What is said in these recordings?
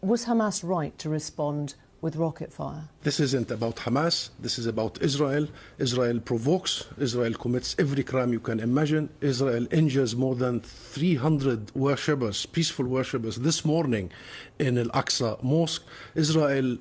Was Hamas right to respond with rocket fire? This isn't about Hamas. This is about Israel. Israel provokes. Israel commits every crime you can imagine. Israel injures more than 300 worshippers, peaceful worshippers, this morning in Al-Aqsa Mosque. Israel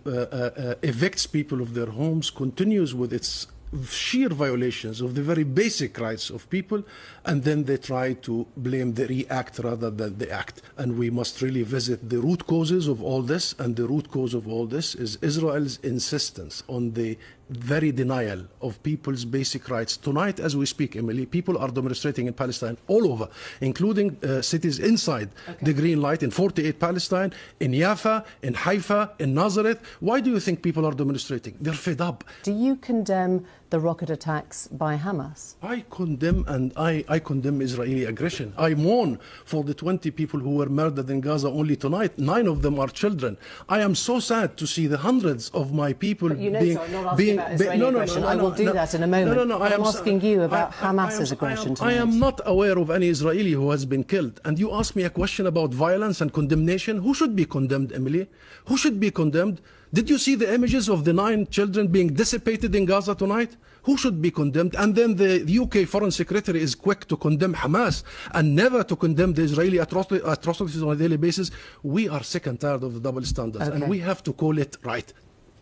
evicts people of their homes, continues with its sheer violations of the very basic rights of people, and then they try to blame the react rather than the act. And we must really visit the root causes of all this, and the root cause of all this is Israel's insistence on the very denial of people's basic rights. Tonight, as we speak, Emily, people are demonstrating in Palestine all over, including cities inside the Green Light, in 48 Palestine, in Jaffa, in Haifa, in Nazareth. Why do you think people are demonstrating? They're fed up. Do you condemn the rocket attacks by Hamas? I condemn, and I condemn Israeli aggression. I mourn for the 20 people who were murdered in Gaza only tonight. 9 of them are children. I am so sad to see the hundreds of my people being... So I'm not asking about Israeli aggression. I will do that in a moment. I'm asking you about Hamas's aggression tonight. I am not aware of any Israeli who has been killed. And you ask me a question about violence and condemnation. Who should be condemned, Emily? Who should be condemned? Did you see the images of the 9 children being dissipated in Gaza tonight? Who should be condemned? And then the UK Foreign Secretary is quick to condemn Hamas and never to condemn the Israeli atrocities on a daily basis. We are sick and tired of the double standards, and we have to call it right.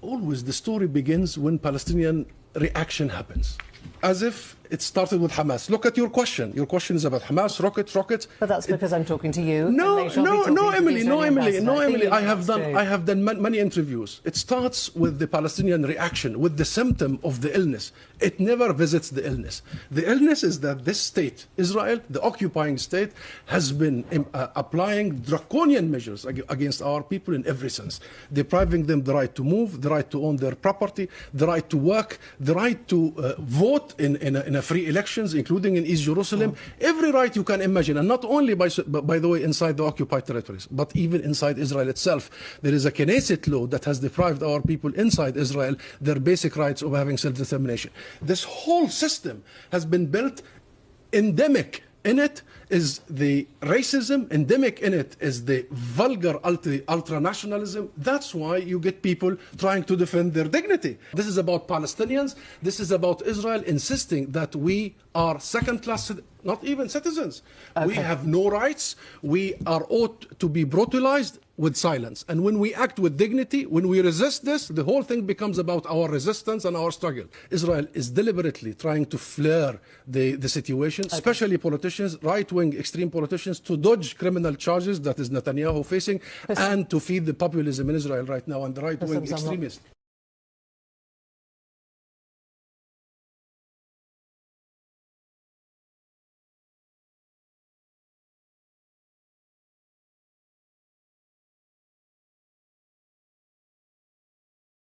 Always the story begins when Palestinian reaction happens, as if it started with Hamas. Look at your question. Your question is about Hamas, rockets. But that's because I'm talking to you. No, Emily. I have done many interviews. It starts with the Palestinian reaction, with the symptom of the illness. It never visits the illness. The illness is that this state, Israel, the occupying state, has been applying draconian measures against our people in every sense, depriving them the right to move, the right to own their property, the right to work, the right to vote in a free elections, including in East Jerusalem, every right you can imagine, and not only, by the way, inside the occupied territories, but even inside Israel itself. There is a Knesset law that has deprived our people inside Israel their basic rights of having self-determination. This whole system has been built. Endemic in it is the racism, endemic in it is the vulgar ultra-nationalism. That's why you get people trying to defend their dignity. This is about Palestinians. This is about Israel insisting that we are second-class, not even citizens. We have no rights. We are ought to be brutalized with silence. And when we act with dignity, when we resist this, the whole thing becomes about our resistance and our struggle. Israel is deliberately trying to flare the situation, especially politicians, right-wing extreme politicians, to dodge criminal charges that is Netanyahu facing, and to feed the populism in Israel right now and the right-wing extremists.